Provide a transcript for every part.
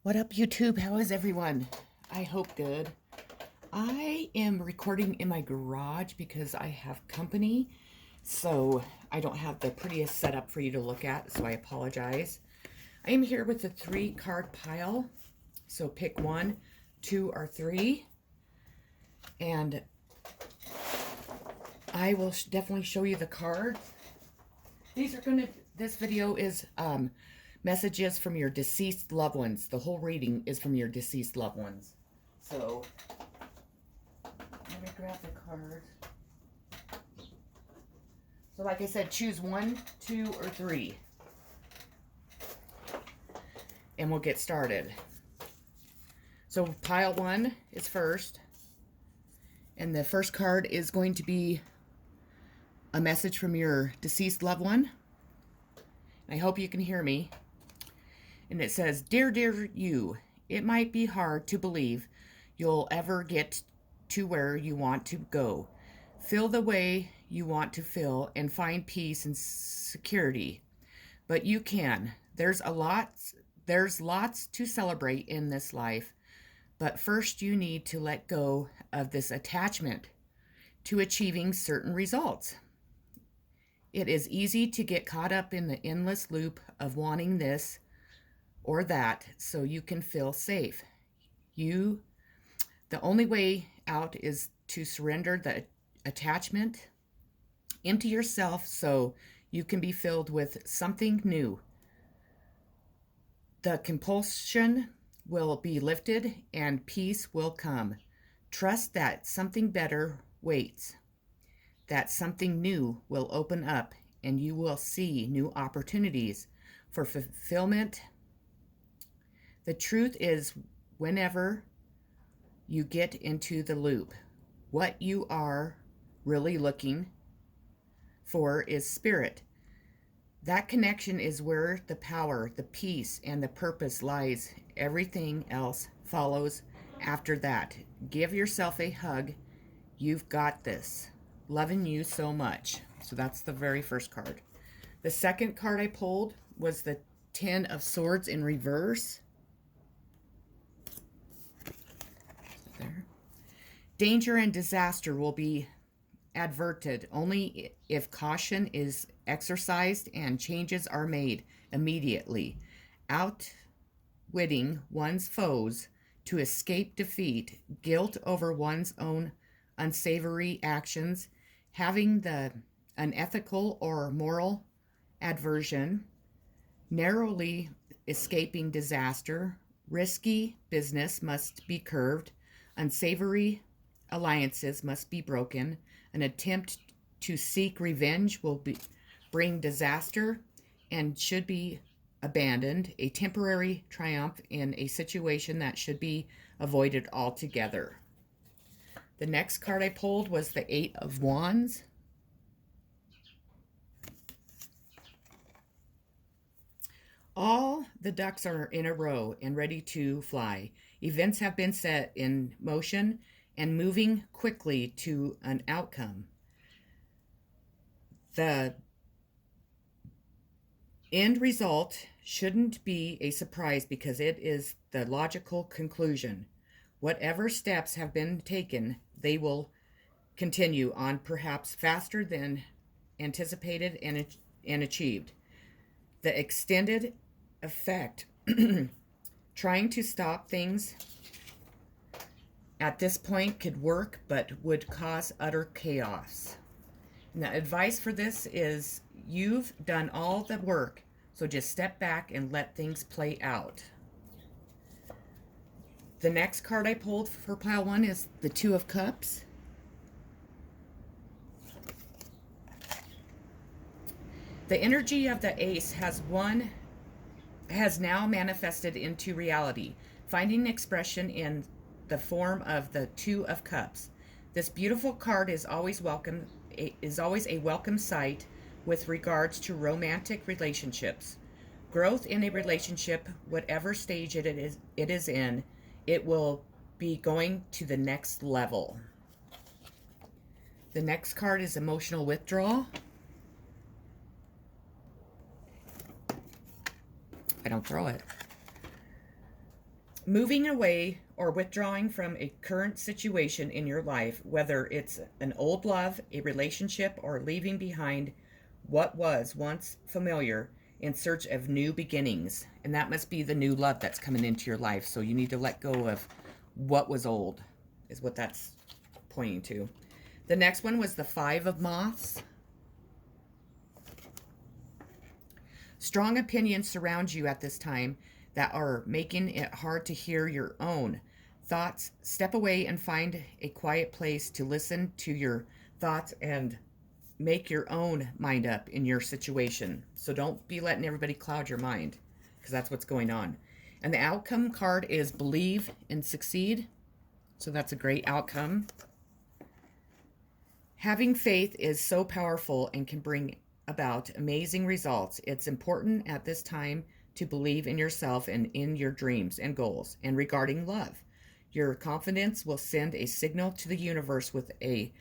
What up, YouTube? How is everyone? I hope good. I am recording in my garage because I have company, so I don't have the prettiest setup for you to look at, so I apologize. I am here with a 3-card pile, so pick 1, 2, or 3, and I will definitely show you the cards. This video is messages from your deceased loved ones. The whole reading is from your deceased loved ones. So, let me grab the cards. So like I said, choose 1, 2, or 3. And we'll get started. So pile 1 is first. And the first card is going to be a message from your deceased loved one. I hope you can hear me. And it says, "Dear you, it might be hard to believe you'll ever get to where you want to go. Feel the way you want to feel and find peace and security. But you can. There's lots to celebrate in this life. But first you need to let go of this attachment to achieving certain results. It is easy to get caught up in the endless loop of wanting this or that so you can feel safe. The only way out is to surrender the attachment into yourself so you can be filled with something new. The compulsion will be lifted and peace will come. Trust that something better waits, that something new will open up and you will see new opportunities for fulfillment. The truth is, whenever you get into the loop, what you are really looking for is spirit. That connection is where the power, the peace, and the purpose lies. Everything else follows after that. Give yourself a hug. You've got this. Loving you so much." So that's the very first card. The second card I pulled was the 10 of Swords in reverse. There. Danger and disaster will be averted only if caution is exercised and changes are made immediately. Outwitting one's foes to escape defeat, guilt over one's own unsavory actions, having the unethical or moral aversion, narrowly escaping disaster, risky business must be curbed, unsavory alliances must be broken, an attempt to seek revenge will bring disaster and should be abandoned, a temporary triumph in a situation that should be avoided altogether. The next card I pulled was the 8 of Wands. All the ducks are in a row and ready to fly. Events have been set in motion and moving quickly to an outcome. The end result shouldn't be a surprise because it is the logical conclusion. Whatever steps have been taken, they will continue on perhaps faster than anticipated and achieved. The extended effect, trying to stop things at this point could work, but would cause utter chaos. Now, advice for this is you've done all the work, so just step back and let things play out. The next card I pulled for pile 1 is the 2 of Cups. The energy of the Ace has now manifested into reality, finding expression in the form of the 2 of Cups. This beautiful card is always a welcome sight with regards to romantic relationships. Growth in a relationship, whatever stage it is in, it will be going to the next level. The next card is emotional withdrawal. I don't throw it. Moving away or withdrawing from a current situation in your life, whether it's an old love, a relationship, or leaving behind what was once familiar in search of new beginnings. And that must be the new love that's coming into your life. So you need to let go of what was old, is what that's pointing to. The next one was the Five of Moths. Strong opinions surround you at this time that are making it hard to hear your own thoughts. Step away and find a quiet place to listen to your thoughts and make your own mind up in your situation. So don't be letting everybody cloud your mind, because that's what's going on. And the outcome card is believe and succeed. So that's a great outcome. Having faith is so powerful and can bring about amazing results. It's important at this time to believe in yourself and in your dreams and goals. And regarding love, your confidence will send a signal to the universe with a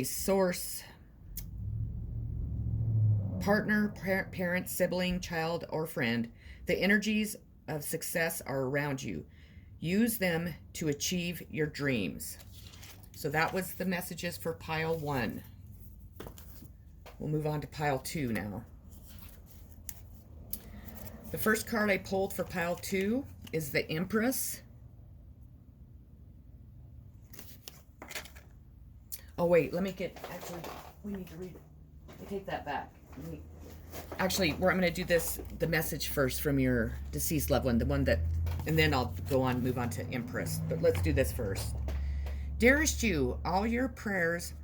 source, partner, parent, sibling, child, or friend. The energies of success are around you. Use them to achieve your dreams. So that was the messages for pile 1. We'll move on to pile 2 now. The first card I pulled for pile 2 is the Empress. Oh wait, let me get, actually, we need to read it. I take that back. Actually, I'm going to do this, the message first from your deceased loved one, the one that, and then I'll go on, move on to Empress. But let's do this first. Dearest you, all your prayers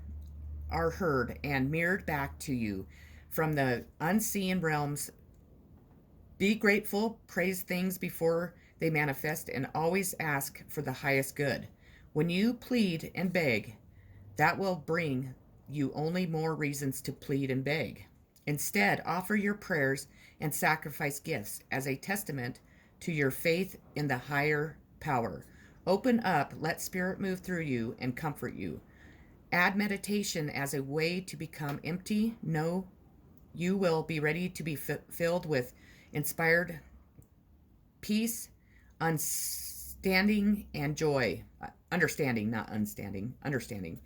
are heard and mirrored back to you from the unseen realms. Be grateful, praise things before they manifest, and always ask for the highest good. When you plead and beg, that will bring you only more reasons to plead and beg. Instead, offer your prayers and sacrifice gifts as a testament to your faith in the higher power. Open up, let Spirit move through you and comfort you. Add meditation as a way to become empty. Know you will be ready to be filled with inspired peace, understanding, and joy. Understanding, not unstanding, understanding.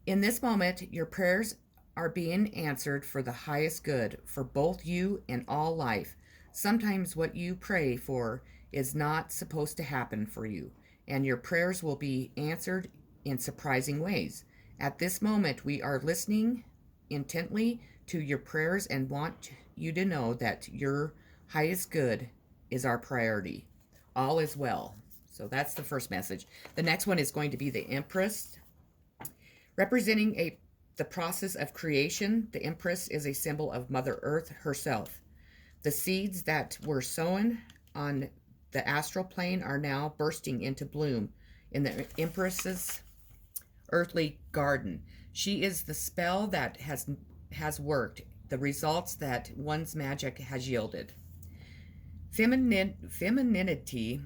In this moment, your prayers are being answered for the highest good for both you and all life. Sometimes what you pray for is not supposed to happen for you, and your prayers will be answered in surprising ways. At this moment, we are listening intently to your prayers and want you to know that your highest good is our priority. All is well. So that's the first message. The next one is going to be the Empress. Representing the process of creation, the Empress is a symbol of Mother Earth herself. The seeds that were sown on the astral plane are now bursting into bloom in the Empress's earthly garden. She is the spell that has worked, the results that one's magic has yielded. Femininity,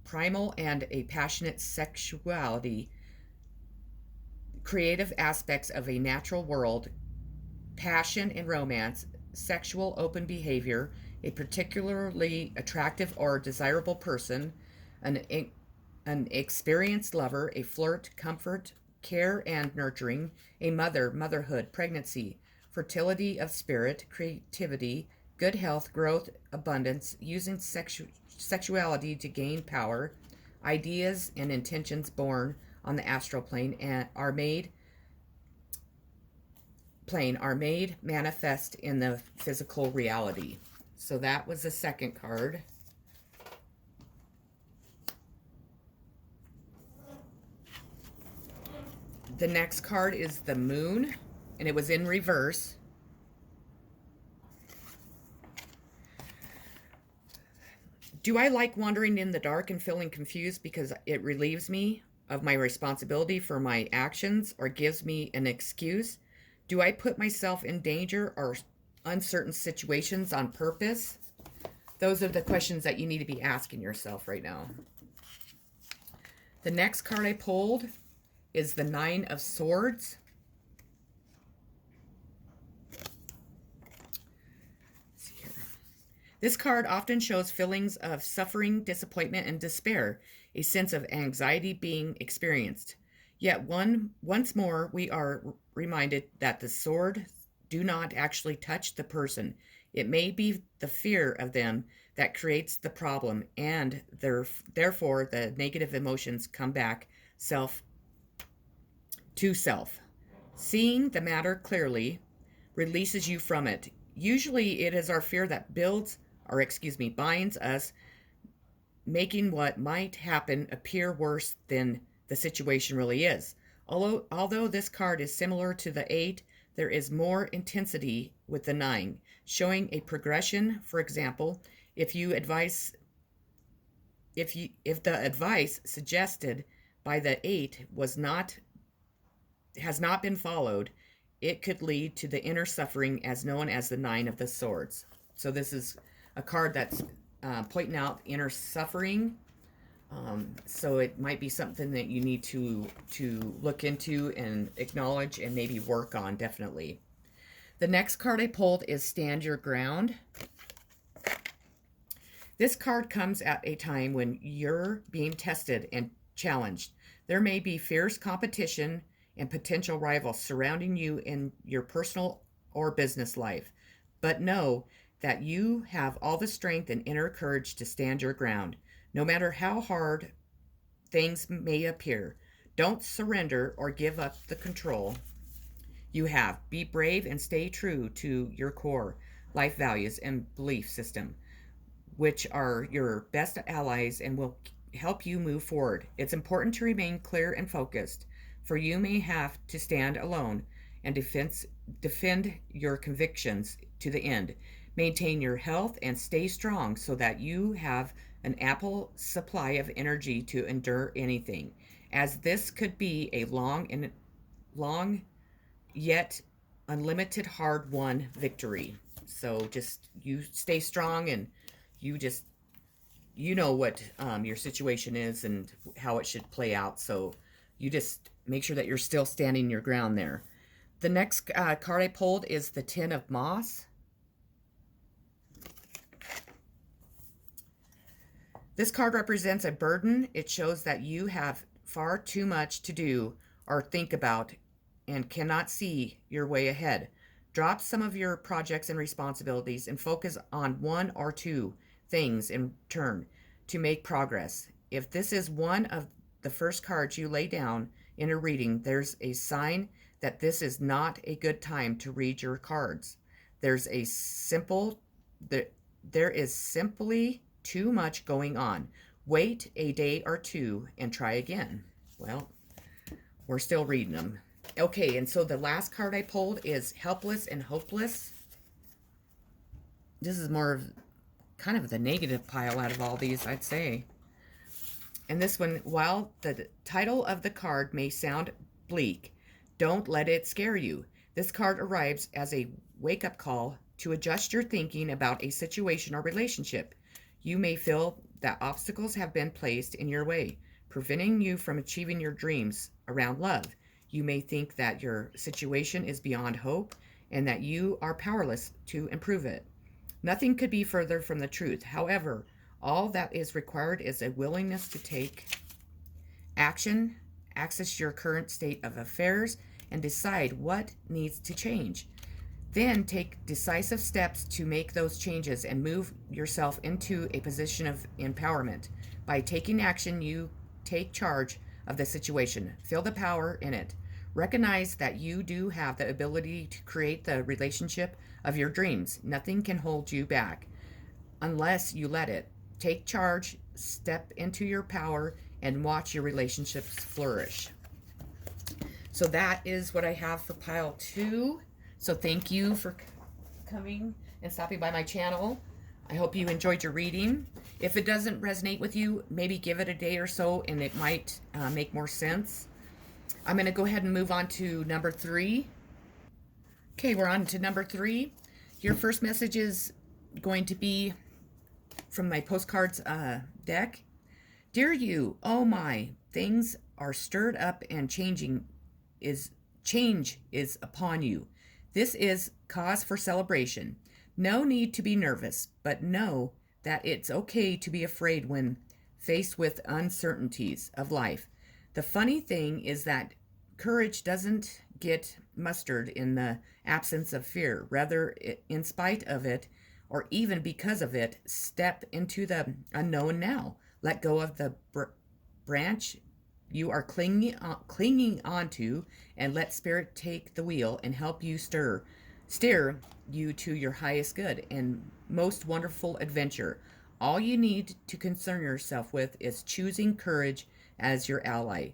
primal and a passionate sexuality, creative aspects of a natural world, passion and romance, sexual open behavior, a particularly attractive or desirable person, an experienced lover, a flirt, comfort, care and nurturing, a mother, motherhood, pregnancy, fertility of spirit, creativity, good health, growth, abundance, using sexuality to gain power, ideas and intentions born on the astral plane and are made manifest in the physical reality. So that was the second card. The next card is the Moon, and it was in reverse. Do I like wandering in the dark and feeling confused because it relieves me of my responsibility for my actions or gives me an excuse? Do I put myself in danger or uncertain situations on purpose? Those are the questions that you need to be asking yourself right now. The next card I pulled is the Nine of Swords. Let's see here. This card often shows feelings of suffering, disappointment, and despair, a sense of anxiety being experienced. Yet once more, we are reminded that the swords do not actually touch the person. It may be the fear of them that creates the problem, and therefore the negative emotions come back self to self. Seeing the matter clearly releases you from it. Usually it is our fear that binds us, making what might happen appear worse than the situation really is. Although this card is similar to the 8, there is more intensity with the 9, showing a progression. For example, if the advice suggested by the 8 has not been followed, it could lead to the inner suffering as known as the 9 of the Swords. So this is a card that's pointing out inner suffering. So it might be something that you need to look into and acknowledge and maybe work on, definitely. The next card I pulled is Stand Your Ground. This card comes at a time when you're being tested and challenged. There may be fierce competition and potential rivals surrounding you in your personal or business life. But know that you have all the strength and inner courage to stand your ground, no matter how hard things may appear. Don't surrender or give up the control you have. Be brave and stay true to your core life values and belief system, which are your best allies and will help you move forward. It's important to remain clear and focused, for you may have to stand alone and defend your convictions to the end. Maintain your health and stay strong so that you have an ample supply of energy to endure anything, as this could be a long yet unlimited hard-won victory. So just you stay strong, and you know what your situation is and how it should play out. So you just make sure that you're still standing your ground there. The next card I pulled is the Ten of Moss. This card represents a burden. It shows that you have far too much to do or think about and cannot see your way ahead. Drop some of your projects and responsibilities and focus on one or two things in turn to make progress. If this is one of the first cards you lay down in a reading, there's a sign that this is not a good time to read your cards. There is simply too much going on. Wait a day or two and try again. Well, we're still reading them. Okay, and so the last card I pulled is Helpless and Hopeless. This is more of kind of the negative pile out of all these, I'd say. And this one, while the title of the card may sound bleak, don't let it scare you. This card arrives as a wake-up call to adjust your thinking about a situation or relationship. You may feel that obstacles have been placed in your way, preventing you from achieving your dreams around love. You may think that your situation is beyond hope and that you are powerless to improve it. Nothing could be further from the truth. However, all that is required is a willingness to take action, access your current state of affairs, and decide what needs to change. Then take decisive steps to make those changes and move yourself into a position of empowerment. By taking action, you take charge of the situation. Feel the power in it. Recognize that you do have the ability to create the relationship of your dreams. Nothing can hold you back unless you let it. Take charge, step into your power, and watch your relationships flourish. So that is what I have for pile 2. So thank you for coming and stopping by my channel. I hope you enjoyed your reading. If it doesn't resonate with you, maybe give it a day or so and it might make more sense. I'm going to go ahead and move on to number 3. Okay, we're on to number 3. Your first message is going to be from my postcards deck. Dear you, oh my, things are stirred up and change is upon you. This is cause for celebration. No need to be nervous, but know that it's okay to be afraid when faced with uncertainties of life. The funny thing is that courage doesn't get mustered in the absence of fear. Rather, in spite of it, or even because of it, step into the unknown now. Let go of the branch you are clinging onto, and let spirit take the wheel and help you steer you to your highest good and most wonderful adventure. All you need to concern yourself with is choosing courage as your ally.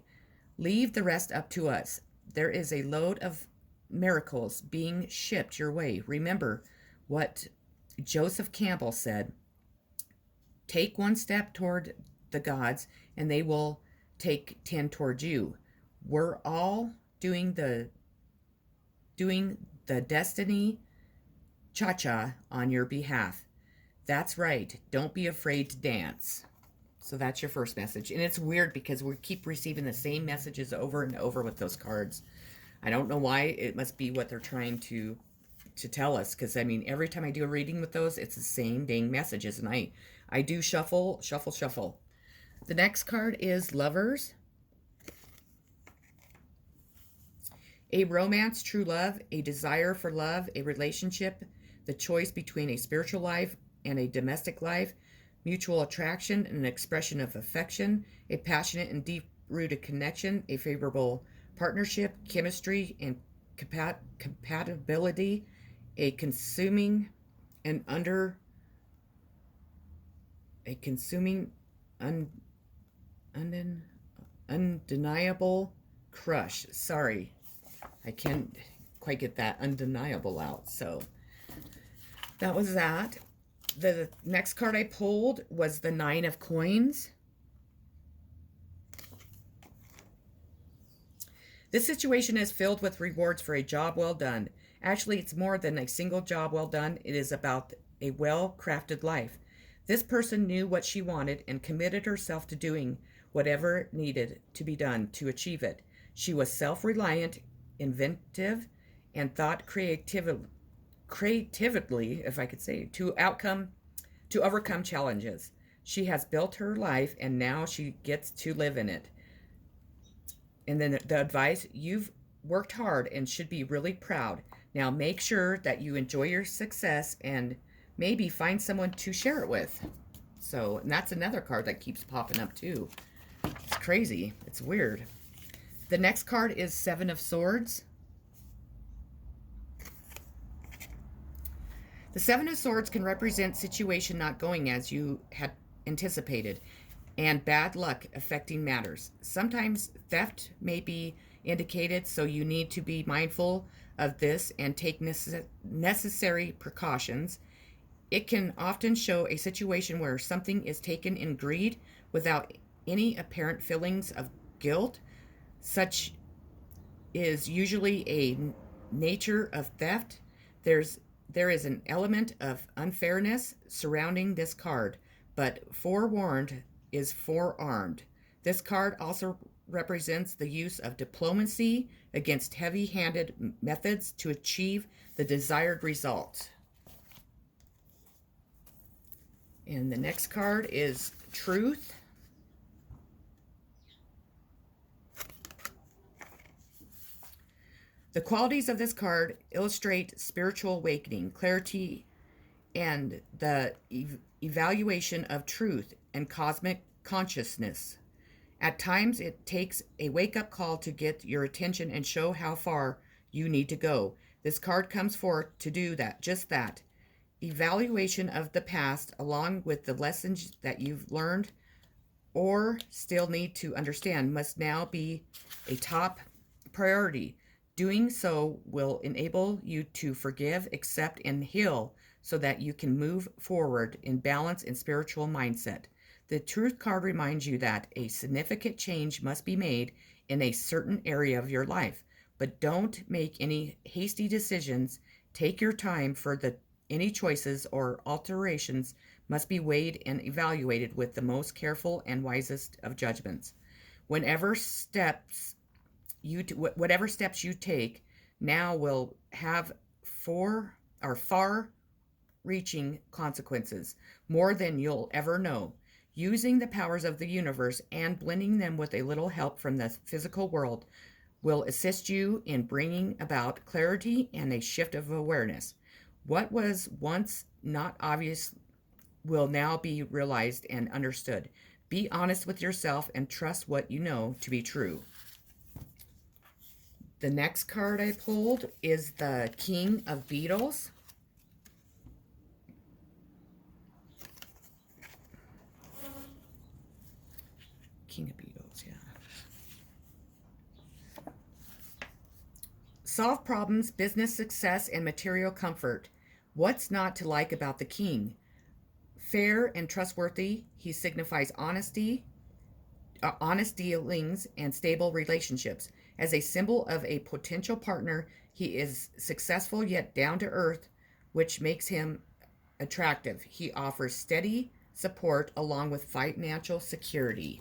Leave the rest up to us. There is a load of miracles being shipped your way. Remember what Joseph Campbell said: take one step toward the gods, and they will take 10 towards you. We're all doing the destiny cha-cha on your behalf. That's right. Don't be afraid to dance. So that's your first message. And it's weird because we keep receiving the same messages over and over with those cards. I don't know why. It must be what they're trying to tell us, because I mean, every time I do a reading with those, it's the same dang messages, and I do shuffle, shuffle, shuffle. The next card is Lovers. A romance, true love, a desire for love, a relationship, the choice between a spiritual life and a domestic life, mutual attraction and an expression of affection, a passionate and deep-rooted connection, a favorable partnership, chemistry and compatibility, a consuming and undeniable crush. Sorry, I can't quite get that undeniable out. So that was that. The next card I pulled was the Nine of Coins. This situation is filled with rewards for a job well done. Actually, it's more than a single job well done. It is about a well-crafted life. This person knew what she wanted and committed herself to doing whatever needed to be done to achieve it. She was self-reliant, inventive, and thought creatively, if I could say, to overcome challenges. She has built her life, and now she gets to live in it. And then the advice: you've worked hard and should be really proud. Now make sure that you enjoy your success and maybe find someone to share it with. So, and that's another card that keeps popping up too. It's crazy. It's weird. The next card is Seven of Swords. The Seven of Swords can represent situation not going as you had anticipated and bad luck affecting matters. Sometimes theft may be indicated, so you need to be mindful of this and take necessary precautions. It can often show a situation where something is taken in greed without any apparent feelings of guilt. Such is usually a nature of theft. There is an element of unfairness surrounding this card, but forewarned is forearmed. This card also represents the use of diplomacy against heavy-handed methods to achieve the desired result. And the next card is Truth. The qualities of this card illustrate spiritual awakening, clarity, and the evaluation of truth and cosmic consciousness. At times, it takes a wake-up call to get your attention and show how far you need to go. This card comes forth to do that, just that. Evaluation of the past, along with the lessons that you've learned or still need to understand, must now be a top priority. Doing so will enable you to forgive, accept, and heal so that you can move forward in balance and spiritual mindset. The Truth card reminds you that a significant change must be made in a certain area of your life, but don't make any hasty decisions. Take your time for any choices or alterations must be weighed and evaluated with the most careful and wisest of judgments. Whatever steps you take now will have far reaching consequences, more than you'll ever know. Using the powers of the universe and blending them with a little help from the physical world will assist you in bringing about clarity and a shift of awareness. What was once not obvious will now be realized and understood. Be honest with yourself and trust what you know to be true. The next card I pulled is the King of Beetles. King of Beetles, yeah. Solve problems, business success, and material comfort. What's not to like about the king? Fair and trustworthy, he signifies honesty, honest dealings, and stable relationships. As a symbol of a potential partner, he is successful yet down to earth, which makes him attractive. He offers steady support along with financial security.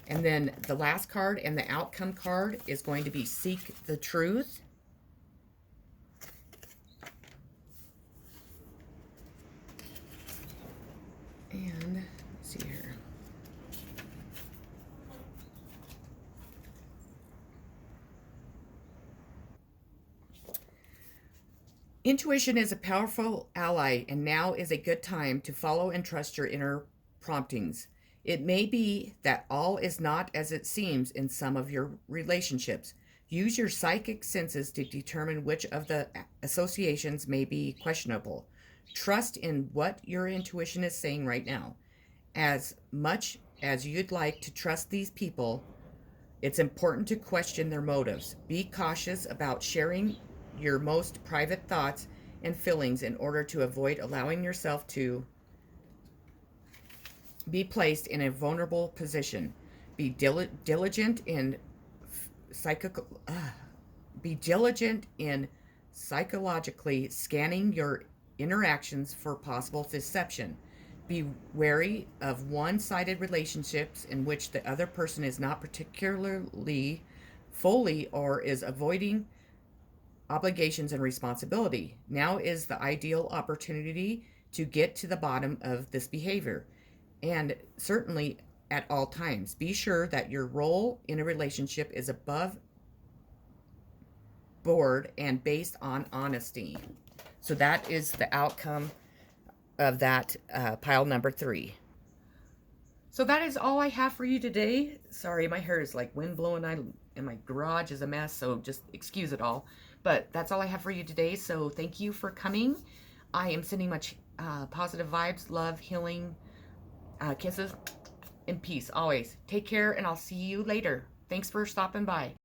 And then the last card and the outcome card is going to be Seek the Truth. And let's see here. Intuition is a powerful ally, and now is a good time to follow and trust your inner promptings. It may be that all is not as it seems in some of your relationships. Use your psychic senses to determine which of the associations may be questionable. Trust in what your intuition is saying right now. As much as you'd like to trust these people, it's important to question their motives. Be cautious about sharing your most private thoughts and feelings in order to avoid allowing yourself to be placed in a vulnerable position. Be diligent in psychologically scanning your interactions for possible deception. Be wary of one-sided relationships in which the other person is not particularly fully or is avoiding obligations and responsibility. Now is the ideal opportunity to get to the bottom of this behavior. And certainly at all times, be sure that your role in a relationship is above board and based on honesty. So that is the outcome of that pile number 3. So that is all I have for you today. Sorry, my hair is like wind blowing and my garage is a mess, so just excuse it all. But that's all I have for you today, so thank you for coming. I am sending much positive vibes, love, healing, kisses, and peace always. Take care, and I'll see you later. Thanks for stopping by.